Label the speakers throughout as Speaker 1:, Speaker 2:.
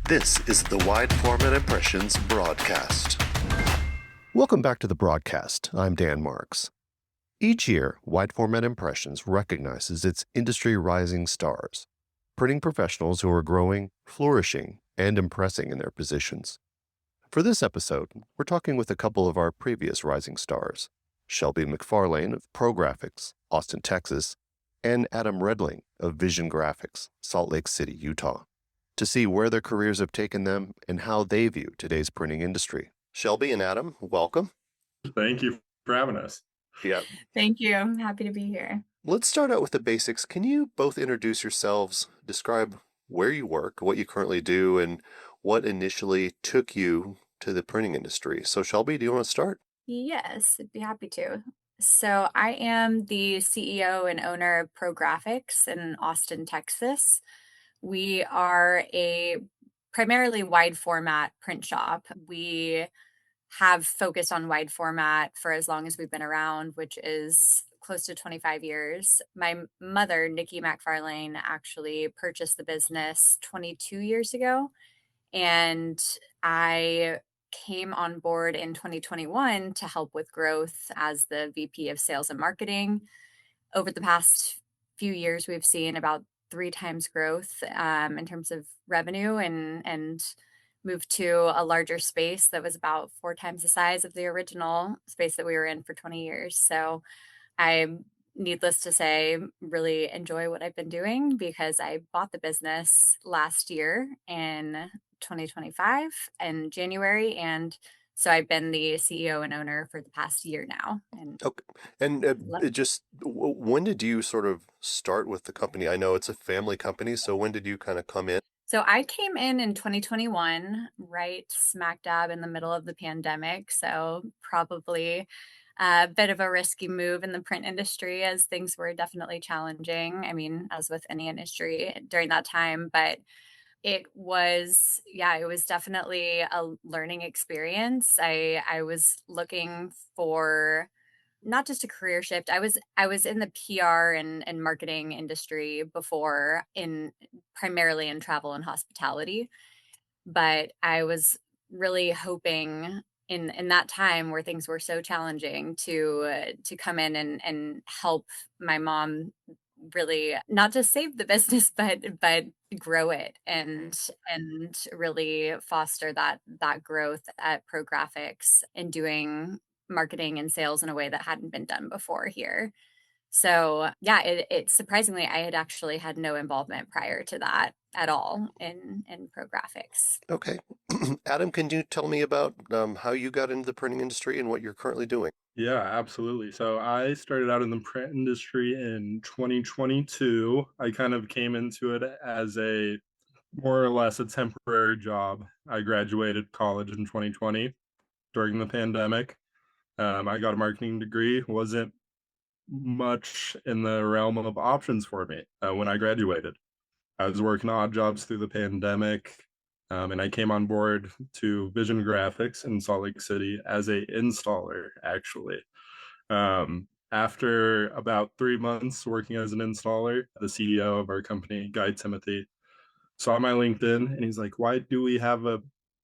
Speaker 1: This is the Wide Format Impressions broadcast. Welcome back to the broadcast. I'm Dan Marks. Each year, Wide Format Impressions recognizes its industry rising stars, printing professionals who are growing, flourishing, and impressing in their positions. For this episode, we're talking with a couple of our previous rising stars, Shelby McFarlane of Pro Graphics, Austin, Texas, and Adam Redling of Vision Graphics, Salt Lake City, Utah, to see where their careers have taken them and how they view today's printing industry. Shelby and Adam, welcome.
Speaker 2: Thank you for having us.
Speaker 1: Yeah.
Speaker 3: Thank you. I'm happy to be here.
Speaker 1: Let's start out with the basics. Can you both introduce yourselves, describe where you work, what you currently do, and what initially took you to the printing industry? So, Shelby, do you want to start?
Speaker 3: Yes, I'd be happy to. So, I am the CEO and owner of Pro Graphics in Austin, Texas. We are a primarily wide format print shop. We have focused on wide format for as long as we've been around, which is close to 25 years. My mother, Nikki McFarlane, actually purchased the business 22 years ago. And I came on board in 2021 to help with growth as the VP of sales and marketing. Over the past few years, we've seen about three times growth in terms of revenue and moved to a larger space that was about four times the size of the original space that we were in for 20 years. So I, needless to say, really enjoy what I've been doing because I bought the business last year in 2025 in January. And so I've been the CEO and owner for the past year now. And
Speaker 1: Okay. And
Speaker 3: love
Speaker 1: it just, when did you sort of start with the company? I know it's a family company, so when did you kind of come in?
Speaker 3: So I came in 2021, right smack dab in the middle of the pandemic. So probably a bit of a risky move in the print industry as things were definitely challenging. I mean, as with any industry during that time, but it was, yeah, it was definitely a learning experience. I was looking for not just a career shift. I was in the PR and marketing industry before in primarily in travel and hospitality, but I was really hoping in that time where things were so challenging to come in and help my mom really not just save the business but grow it and really foster that growth at Pro Graphics and doing marketing and sales in a way that hadn't been done before here. So yeah, it surprisingly I had actually had no involvement prior to that at all in Pro Graphics.
Speaker 1: Okay. Adam, can you tell me about how you got into the printing industry and what you're currently doing?
Speaker 2: Yeah, absolutely. So I started out in the print industry in 2022. I kind of came into it as a more or less a temporary job. I graduated college in 2020 during the pandemic. I got a marketing degree. Wasn't much in the realm of options for me when I graduated. I was working odd jobs through the pandemic, and I came on board to Vision Graphics in Salt Lake City as a installer, actually. After about 3 months working as an installer, the CEO of our company, Guy Timothy, saw my LinkedIn and he's like, "Why do we have a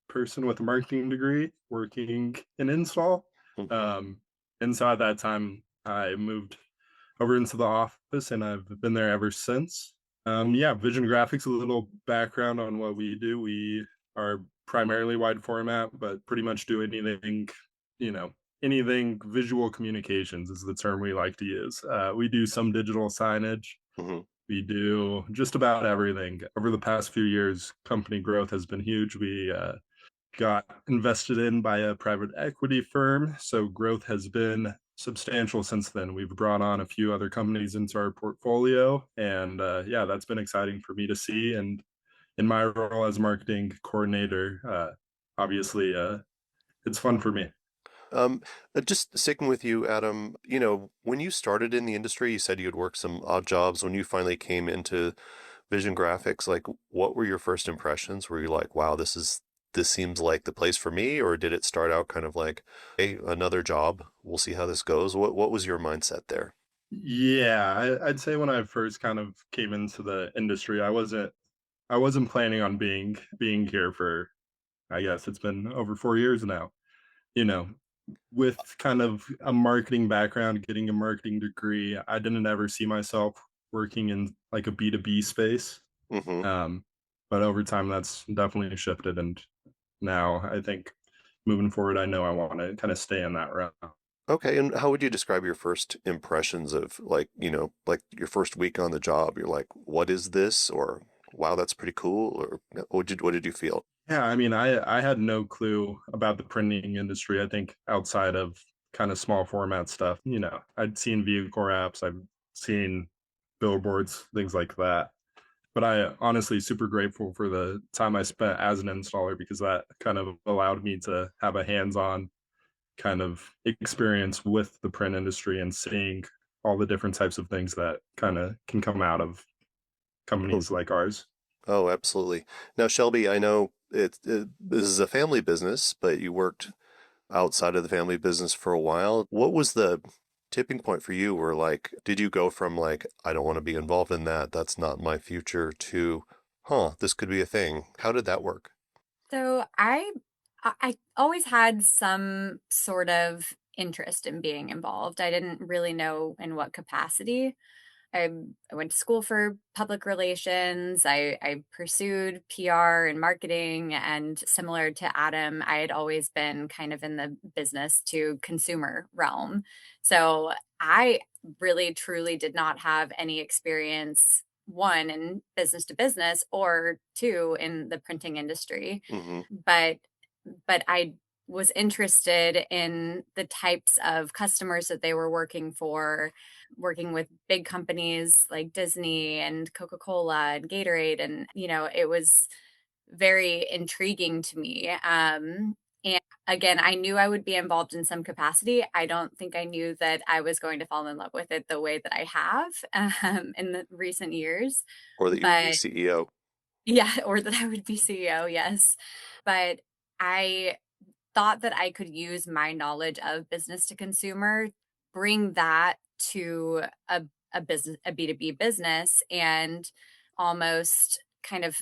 Speaker 2: person with a marketing degree working in install?"
Speaker 1: Hmm.
Speaker 2: And so at that time, I moved over into the office and I've been there ever since. Yeah, Vision Graphics, a little background on what we do. We are primarily wide format, but pretty much do anything, you know, anything visual communications is the term we like to use. We do some digital signage.
Speaker 1: Hmm.
Speaker 2: We do just about everything. Over the past few years, company growth has been huge. We got invested in by a private equity firm. So growth has been substantial since then. We've brought on a few other companies into our portfolio. And yeah, that's been exciting for me to see. And in my role as marketing coordinator, obviously, it's fun for me.
Speaker 1: Um, just sticking with you, Adam, when you started in the industry, you said you'd worked some odd jobs. When you finally came into Vision Graphics, like what were your first impressions? Were you like, wow, this seems like the place for me? Or did it start out kind of like, hey, another job, we'll see how this goes? What was your mindset there?
Speaker 2: Yeah, I'd say when I first kind of came into the industry, I wasn't I wasn't planning on being here for, I guess it's been over 4 years now. You know, with kind of a marketing background, getting a marketing degree, I didn't ever see myself working in like a B2B space.
Speaker 1: Hmm.
Speaker 2: Um, but over time, that's definitely shifted. And now I think moving forward, I know I want to kind of stay in that route.
Speaker 1: Okay, and how would you describe your first impressions of like, like your first week on the job? You're like, what is this? Or wow, that's pretty cool. Or what did you feel?
Speaker 2: Yeah, I mean, I had no clue about the printing industry. I think outside of kind of small format stuff, I'd seen vehicle wraps, I've seen billboards, things like that. But I honestly super grateful for the time I spent as an installer because that kind of allowed me to have a hands-on kind of experience with the print industry and seeing all the different types of things that kind of can come out of
Speaker 1: Oh,
Speaker 2: companies like ours.
Speaker 1: oh, absolutely. Now, Shelby, I know this is a family business, but you worked outside of the family business for a while. What was the tipping point for you where like, did you go from like, I don't want to be involved in that, that's not my future, to, huh, this could be a thing? How did that work?
Speaker 3: So I always had some sort of interest in being involved. I didn't really know in what capacity. I, I went to school for public relations. I pursued PR and marketing. And similar to Adam, I had always been kind of in the business to consumer realm. So I really truly did not have any experience, one, in business to business, or two, in the printing industry.
Speaker 1: Hmm.
Speaker 3: But I was interested in the types of customers that they were working for, working with big companies like Disney and Coca-Cola and Gatorade. And, it was very intriguing to me. And again, I knew I would be involved in some capacity. I don't think I knew that I was going to fall in love with it the way that I have in the recent years.
Speaker 1: Or that you would be
Speaker 3: But
Speaker 1: CEO?
Speaker 3: yeah, or that I would be CEO, yes. But I thought that I could use my knowledge of business to consumer, bring that to a business, a B2B business, and almost kind of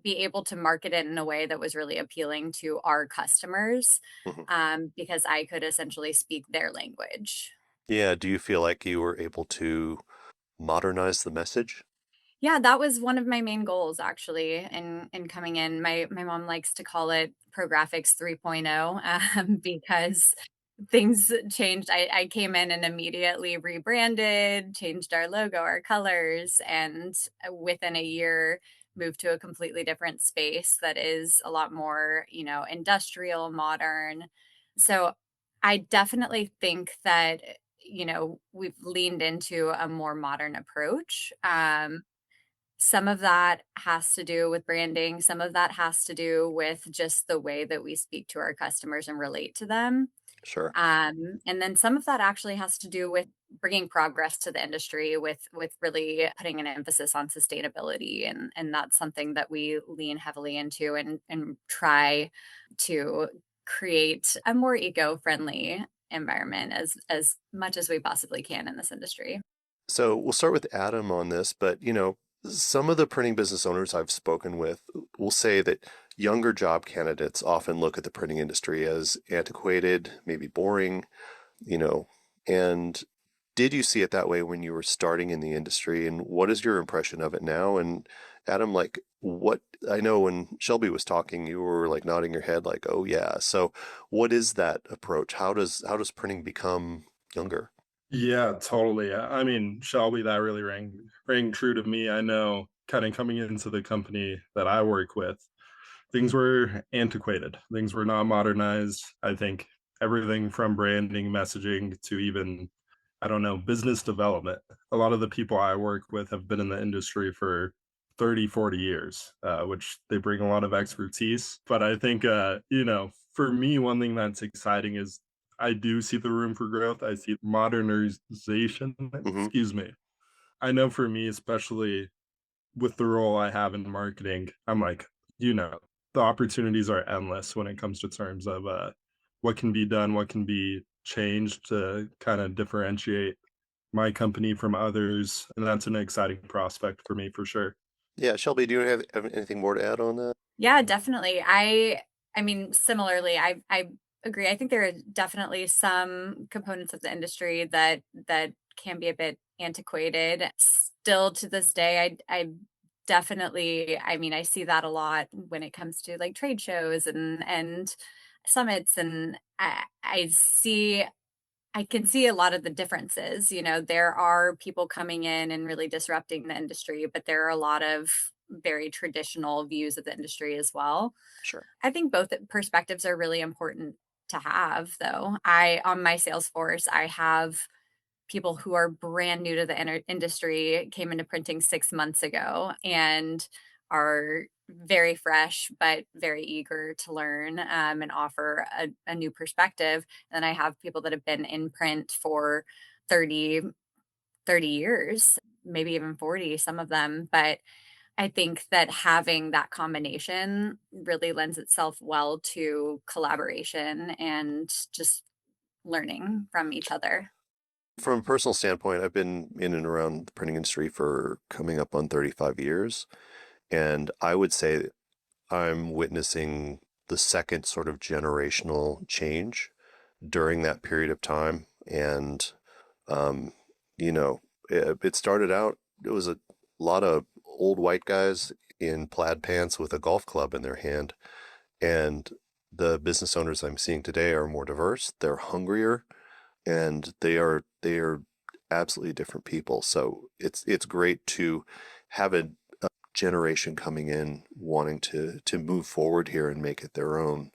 Speaker 3: be able to market it in a way that was really appealing to our customers,
Speaker 1: Hmm.
Speaker 3: because I could essentially speak their language.
Speaker 1: Yeah, do you feel like you were able to modernize the message?
Speaker 3: Yeah, that was one of my main goals actually in coming in. My mom likes to call it Prographics 3.0, because things changed. I came in and immediately rebranded, changed our logo, our colors, and within a year moved to a completely different space that is a lot more, industrial, modern. So I definitely think that we've leaned into a more modern approach. Some of that has to do with branding, some of that has to do with just the way that we speak to our customers and relate to them.
Speaker 1: Sure.
Speaker 3: And then some of that actually has to do with bringing progress to the industry, with really putting an emphasis on sustainability, and that's something that we lean heavily into, and try to create a more eco-friendly environment as much as we possibly can in this industry.
Speaker 1: So we'll start with Adam on this, but some of the printing business owners I've spoken with will say that younger job candidates often look at the printing industry as antiquated, maybe boring, you know, and did you see it that way when you were starting in the industry? And what is your impression of it now? And Adam, like what I know when Shelby was talking, you were like nodding your head like, oh yeah. So what is that approach? How does printing become younger?
Speaker 2: Yeah, totally. I mean, Shelby, that really rang true to me. I know kind of coming into the company that I work with, things were antiquated. Things were not modernized. I think everything from branding, messaging to even, I don't know, business development. A lot of the people I work with have been in the industry for 30, 40 years, which they bring a lot of expertise. But I think, for me, one thing that's exciting is I do see the room for growth. I see modernization.
Speaker 1: Hmm.
Speaker 2: Excuse me. I know for me, especially with the role I have in marketing, I'm like, you know, the opportunities are endless when it comes to terms of what can be done, what can be changed to kind of differentiate my company from others. And that's an exciting prospect for me for sure.
Speaker 1: Yeah, Shelby, do you have anything more to add on that?
Speaker 3: Yeah, definitely. I mean, similarly, I agree. I think there are definitely some components of the industry that can be a bit antiquated. Still to this day, I definitely, I mean, I see that a lot when it comes to like trade shows and summits, and I can see a lot of the differences. You know, there are people coming in and really disrupting the industry, but there are a lot of very traditional views of the industry as well.
Speaker 1: Sure.
Speaker 3: I think both perspectives are really important to have, though. On my sales force, I have people who are brand new to the industry, came into printing 6 months ago, and are very fresh but very eager to learn, and offer a new perspective. And I have people that have been in print for 30, 30 years, maybe even 40, some of them. But I think that having that combination really lends itself well to collaboration and just learning from each other.
Speaker 1: From a personal standpoint, I've been in and around the printing industry for coming up on 35 years, and I would say I'm witnessing the second sort of generational change during that period of time. And, um, it started out, it was a lot of old white guys in plaid pants with a golf club in their hand. And the business owners I'm seeing today are more diverse, they're hungrier, and they are absolutely different people. So it's great to have a generation coming in wanting to move forward here and make it their own.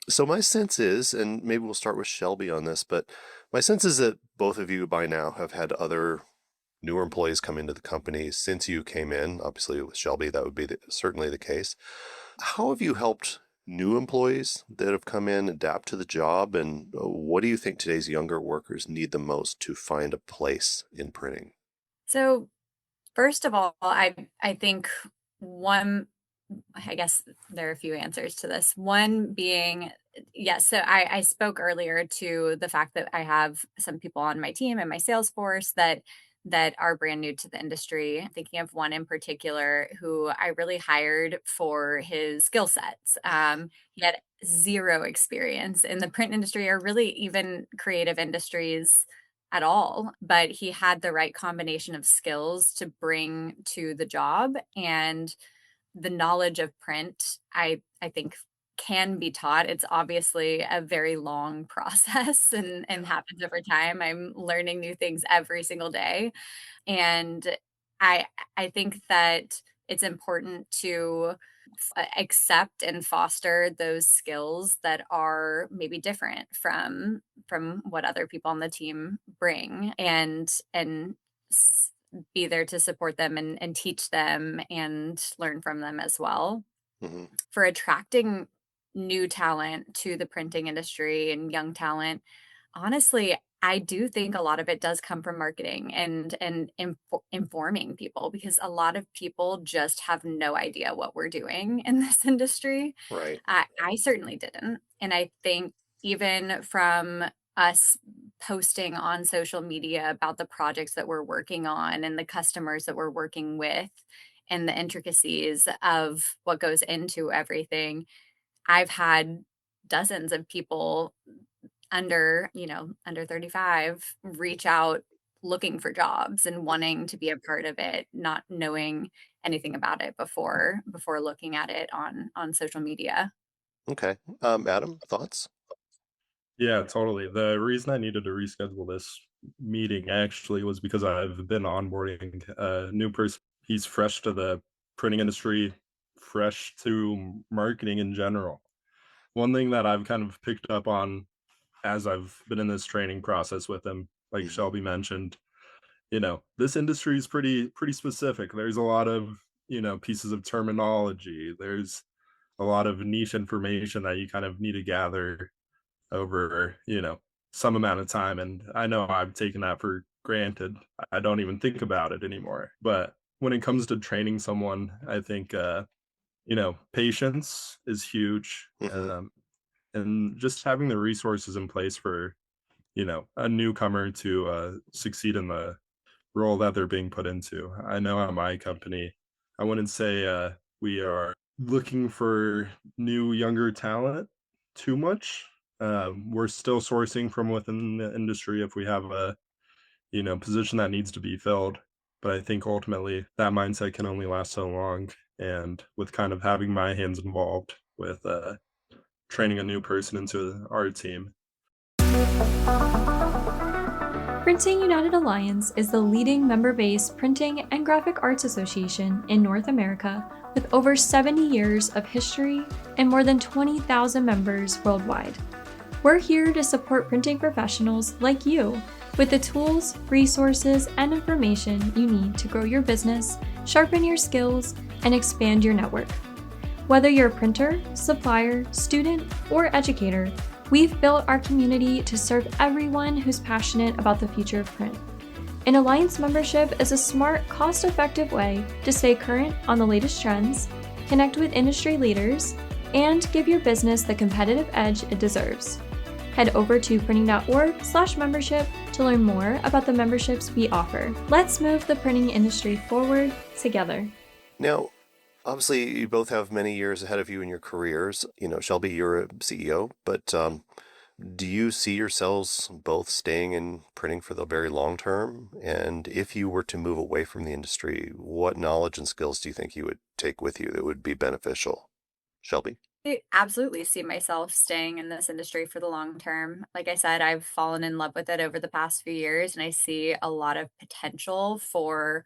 Speaker 1: So my sense is, and maybe we'll start with Shelby on this, but my sense is that both of you by now have had other newer employees come into the company since you came in. Obviously, with Shelby, that would be certainly the case. How have you helped new employees that have come in adapt to the job, and what do you think today's younger workers need the most to find a place in printing?
Speaker 3: So, first of all, I think one I guess there are a few answers to this. One being, yes, so I spoke earlier to the fact that I have some people on my team and my sales force that are brand new to the industry. I'm thinking of one in particular who I really hired for his skill sets. He had zero experience in the print industry or really even creative industries at all, but he had the right combination of skills to bring to the job. And the knowledge of print, I think can be taught. It's obviously a very long process and happens over time. I'm learning new things every single day. And I I think that it's important to accept and foster those skills that are maybe different from what other people on the team bring, and be there to support them and teach them and learn from them as well.
Speaker 1: Hmm.
Speaker 3: For attracting new talent to the printing industry and young talent, honestly, I do think a lot of it does come from marketing and informing people, because a lot of people just have no idea what we're doing in this industry.
Speaker 1: Right.
Speaker 3: I certainly didn't, and I think even from us posting on social media about the projects that we're working on and the customers that we're working with and the intricacies of what goes into everything, I've had dozens of people under 35 reach out looking for jobs and wanting to be a part of it, not knowing anything about it before looking at it on social media.
Speaker 1: Okay. Adam, thoughts?
Speaker 2: Yeah, totally. The reason I needed to reschedule this meeting actually was because I've been onboarding a new person. He's fresh to the printing industry, fresh to marketing in general. One thing that I've kind of picked up on as I've been in this training process with him, like
Speaker 1: Hmm.
Speaker 2: Shelby mentioned, this industry is pretty specific. There's a lot of, pieces of terminology. There's a lot of niche information that you kind of need to gather over, some amount of time. And I know I've taken that for granted. I don't even think about it anymore. But when it comes to training someone, I think patience is huge.
Speaker 1: Hmm.
Speaker 2: And just having the resources in place for, a newcomer to succeed in the role that they're being put into. I know at my company, I wouldn't say we are looking for new, younger talent too much. We're still sourcing from within the industry if we have a position that needs to be filled. But I think ultimately that mindset can only last so long. And with kind of having my hands involved with training a new person into our team.
Speaker 4: Printing United Alliance is the leading member-based printing and graphic arts association in North America with over 70 years of history and more than 20,000 members worldwide. We're here to support printing professionals like you with the tools, resources, and information you need to grow your business, sharpen your skills, and expand your network. Whether you're a printer, supplier, student, or educator, we've built our community to serve everyone who's passionate about the future of print. An Alliance membership is a smart, cost-effective way to stay current on the latest trends, connect with industry leaders, and give your business the competitive edge it deserves. Head over to printing.org/membership to learn more about the memberships we offer. Let's move the printing industry forward together.
Speaker 1: Now, obviously, you both have many years ahead of you in your careers. Shelby, you're a CEO, but do you see yourselves both staying in printing for the very long term? And if you were to move away from the industry, what knowledge and skills do you think you would take with you that would be beneficial? Shelby?
Speaker 3: I absolutely see myself staying in this industry for the long term. Like I said, I've fallen in love with it over the past few years, and I see a lot of potential for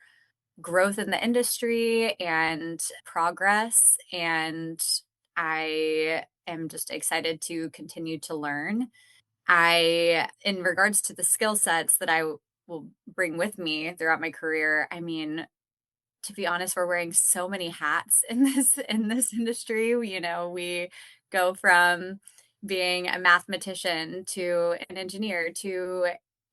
Speaker 3: growth in the industry and progress. And I am just excited to continue to learn. In regards to the skill sets that will bring with me throughout my career, I mean, to be honest, we're wearing so many hats in this industry. We go from being a mathematician to an engineer to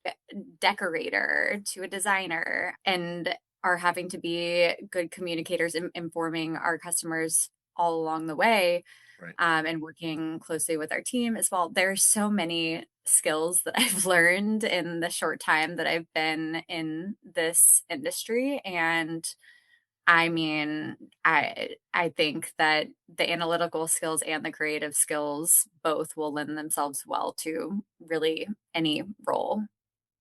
Speaker 3: a decorator to a designer, and are having to be good communicators in informing our customers all along the way,
Speaker 1: Right.
Speaker 3: and working closely with our team as well. There's so many skills that I've learned in the short time that I've been in this industry, and I mean, I think that the analytical skills and the creative skills both will lend themselves well to really any role.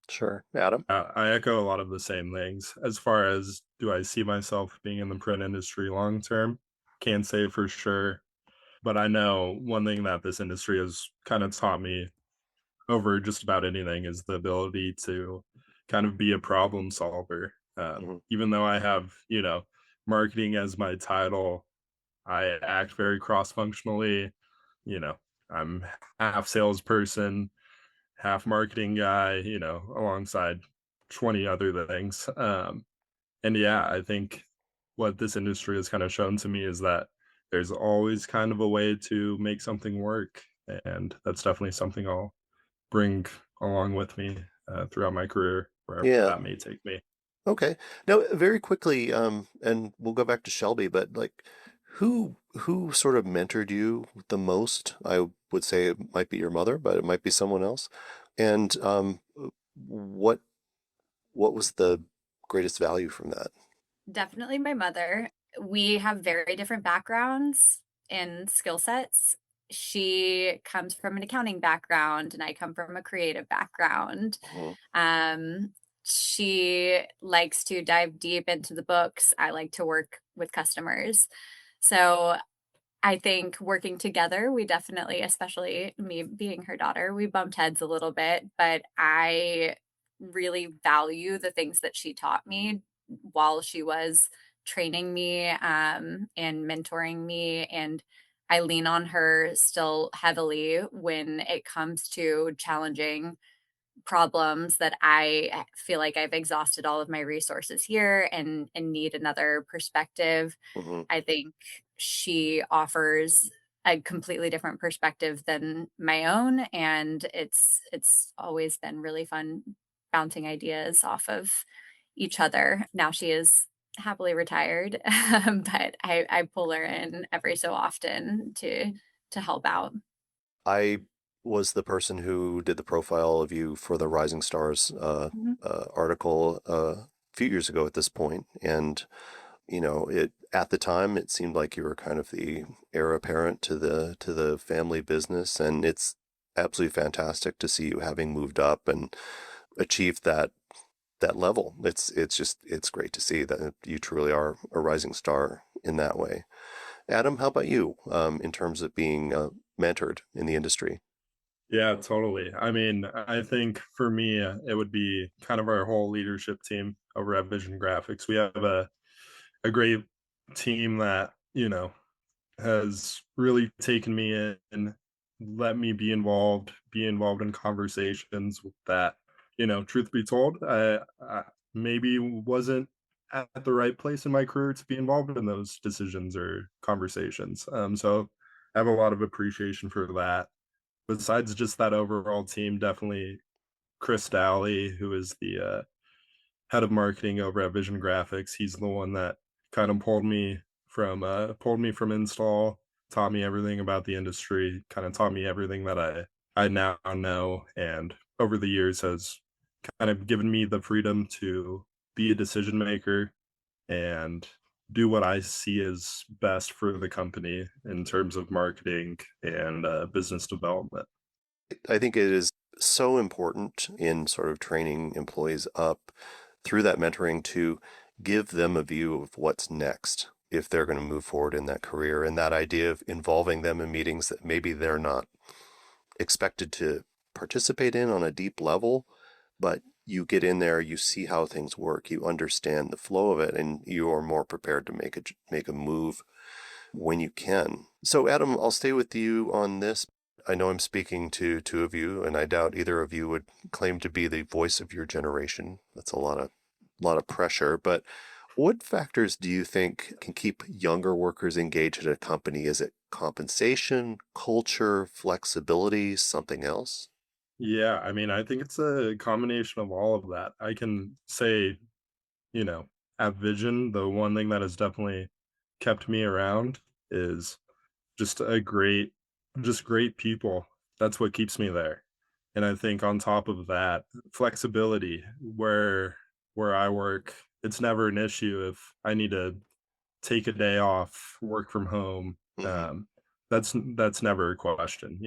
Speaker 1: Sure. Adam?
Speaker 2: I echo a lot of the same things. As far as do I see myself being in the print industry long term? Can't say for sure. But I know one thing that this industry has kind of taught me over just about anything is the ability to kind of be a problem solver.
Speaker 1: Mhm.
Speaker 2: Even though I have, marketing as my title, I act very cross functionally. You know, I'm half salesperson, half marketing guy, alongside 20 other things. And yeah, I think what this industry has kind of shown to me is that there's always kind of a way to make something work. And that's definitely something I'll bring along with me throughout my career, wherever
Speaker 1: Yeah.
Speaker 2: that may take me.
Speaker 1: Okay. Now, very quickly, and we'll go back to Shelby, but like, who sort of mentored you the most? I would say it might be your mother, but it might be someone else. And what what was the greatest value from that?
Speaker 3: Definitely my mother. We have very different backgrounds and skill sets. She comes from an accounting background, and I come from a creative background.
Speaker 1: Mhm.
Speaker 3: Um, she likes to dive deep into the books. I like to work with customers. So I think working together, we definitely, especially me being her daughter, we bumped heads a little bit, but I really value the things that she taught me while she was training me, and mentoring me. And I lean on her still heavily when it comes to challenging problems that I feel like I've exhausted all of my resources here and need another perspective.
Speaker 1: Mhm.
Speaker 3: I think she offers a completely different perspective than my own, and it's always been really fun bouncing ideas off of each other. Now she is happily retired, but I pull her in every so often to help out.
Speaker 1: I was the person who did the profile of you for the Rising Stars
Speaker 3: Mhm.
Speaker 1: article a few years ago at this point, and It at the time it seemed like you were kind of the heir apparent to the family business, and it's absolutely fantastic to see you having moved up and achieved that level. It's great to see that you truly are a rising star in that way. Adam, how about you, in terms of being mentored in the industry?
Speaker 2: Yeah, totally. I mean, I think for me, it would be kind of our whole leadership team over at Vision Graphics. We have a great team that, has really taken me in and let me be involved in conversations that, truth be told, I maybe wasn't at the right place in my career to be involved in those decisions or conversations. So I have a lot of appreciation for that. Besides just that overall team, definitely Chris Dowley, who is the head of marketing over at Vision Graphics. He's the one that kind of pulled me from install, taught me everything about the industry, kind of taught me everything that I now know, and over the years has kind of given me the freedom to be a decision maker and do what I see as best for the company in terms of marketing and business development.
Speaker 1: I think it is so important in sort of training employees up through that mentoring to give them a view of what's next if they're going to move forward in that career, and that idea of involving them in meetings that maybe they're not expected to participate in on a deep level, but you get in there, you see how things work, you understand the flow of it, and you are more prepared to make a move when you can. So, Adam, I'll stay with you on this. I know I'm speaking to two of you, and I doubt either of you would claim to be the voice of your generation. That's a lot of pressure. But what factors do you think can keep younger workers engaged at a company? Is it compensation, culture, flexibility, something else?
Speaker 2: Yeah, I mean, I think it's a combination of all of that. I can say, you know, at Vision, the one thing that has definitely kept me around is just just great people. That's what keeps me there. And I think on top of that, flexibility where I work, it's never an issue if I need to take a day off, work from home.
Speaker 1: Mm-hmm.
Speaker 2: That's never a question.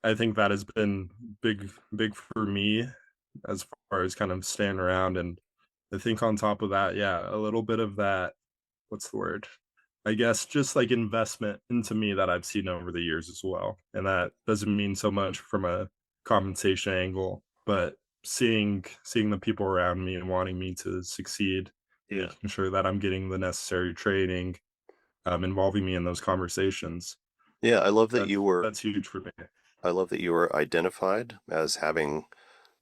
Speaker 2: I think that has been big for me as far as kind of staying around. And I think on top of that, yeah, a little bit of that, what's the word? I guess just like investment into me that I've seen over the years as well. And that doesn't mean so much from a compensation angle, but seeing the people around me and wanting me to succeed,
Speaker 1: Yeah.
Speaker 2: making sure that I'm getting the necessary training, involving me in those conversations.
Speaker 1: Yeah,
Speaker 2: That's huge for me.
Speaker 1: I love that you were identified as having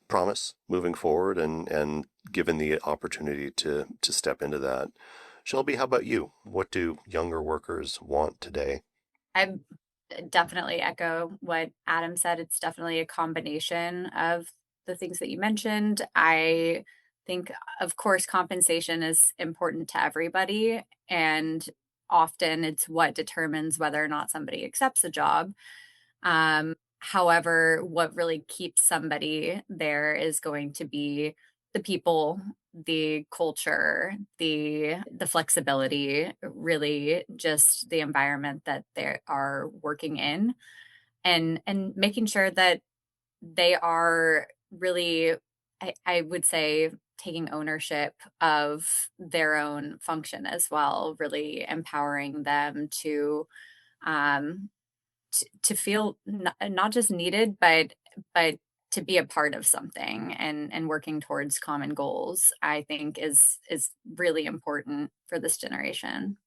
Speaker 1: promise moving forward and given the opportunity to step into that. Shelby, how about you? What do younger workers want today?
Speaker 3: I definitely echo what Adam said. It's definitely a combination of the things that you mentioned. I think, of course, compensation is important to everybody, and often it's what determines whether or not somebody accepts a job. However, what really keeps somebody there is going to be the people, the culture, the flexibility, really just the environment that they are working in, and making sure that they are really, I would say, taking ownership of their own function as well, really empowering them um to feel not just needed, but to be a part of something, and working towards common goals, I think is really important for this generation.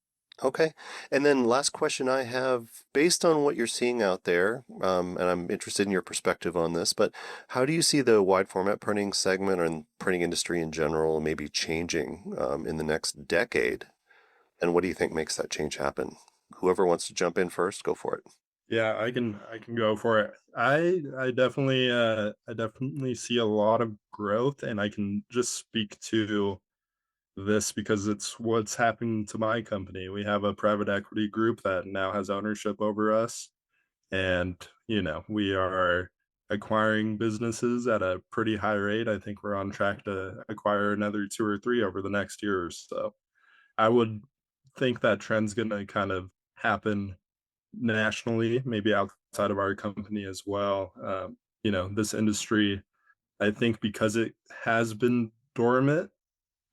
Speaker 1: Okay. And then last question I have, based on what you're seeing out there, and I'm interested in your perspective on this, but how do you see the wide format printing segment and printing industry in general maybe changing in the next decade? And what do you think makes that change happen? Whoever wants to jump in first, go for it.
Speaker 2: Yeah, I can go for it. I definitely see a lot of growth, and I can just speak to this because it's what's happening to my company. We have a private equity group that now has ownership over us, and we are acquiring businesses at a pretty high rate. I think we're on track to acquire another two or three over the next year or so. I would think that trend's gonna kind of happen nationally, maybe outside of our company as well. This industry, I think because it has been dormant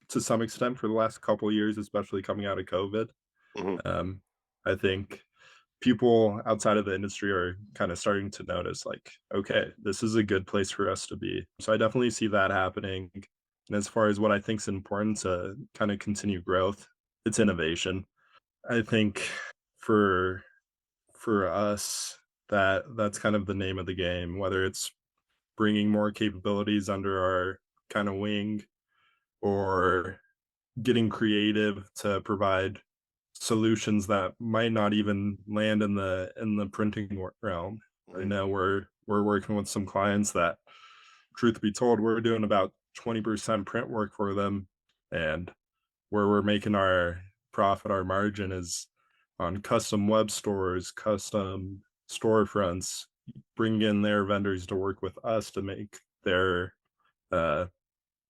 Speaker 2: to some extent for the last couple of years, especially coming out of COVID,
Speaker 1: Mhm.
Speaker 2: I think people outside of the industry are kind of starting to notice like, okay, this is a good place for us to be. So I definitely see that happening. And as far as what I think is important to kind of continue growth, it's innovation. I think for for us that's kind of the name of the game, whether it's bringing more capabilities under our kind of wing or getting creative to provide solutions that might not even land in the printing realm. I
Speaker 1: Mhm.
Speaker 2: know we're working with some clients that, truth be told, we're doing about 20% print work for them, and where we're making our profit, our margin is on custom web stores, custom storefronts, bring in their vendors to work with us to make their uh,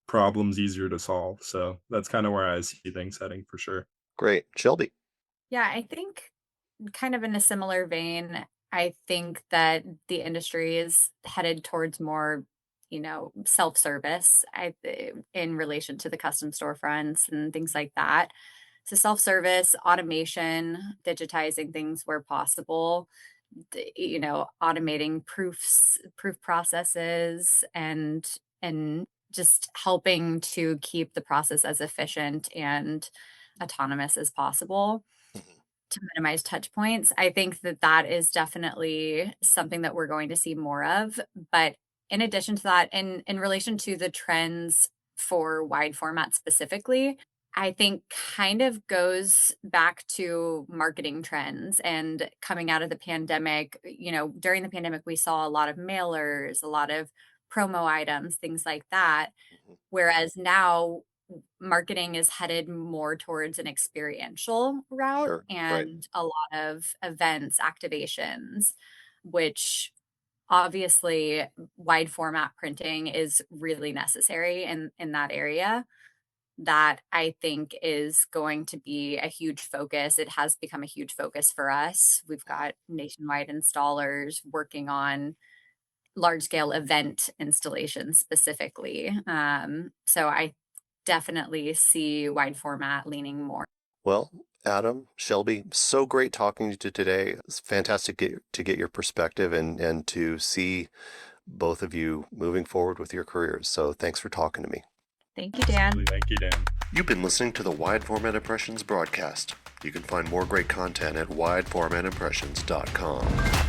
Speaker 2: problems easier to solve. So that's kind of where I see things heading for sure.
Speaker 1: Great. Shelby.
Speaker 3: Yeah, I think kind of in a similar vein, I think that the industry is headed towards more, self-service in relation to the custom storefronts and things like that. So self-service, automation, digitizing things where possible, automating proof processes and just helping to keep the process as efficient and autonomous as possible
Speaker 1: Mhm.
Speaker 3: to minimize touch points. I think that that is definitely something that we're going to see more of. But in addition to that, in relation to the trends for wide format specifically, I think kind of goes back to marketing trends and coming out of the pandemic. During the pandemic, we saw a lot of mailers, a lot of promo items, things like that.
Speaker 1: Mhm.
Speaker 3: Whereas now marketing is headed more towards an experiential route
Speaker 1: Sure. Right.
Speaker 3: and a lot of events, activations, which obviously wide format printing is really necessary in that area. That I think is going to be a huge focus. It has become a huge focus for us. We've
Speaker 1: Mhm.
Speaker 3: got nationwide installers working on large scale event installations specifically. So I definitely see wide format leaning more.
Speaker 1: Well, Adam, Shelby, so great talking to you today. It's fantastic to get your perspective and to see both of you moving forward with your careers. So thanks for talking to me.
Speaker 3: Thank you, Dan.
Speaker 2: Thank you, Dan.
Speaker 1: You've been listening to the Wide Format Impressions broadcast. You can find more great content at wideformatimpressions.com.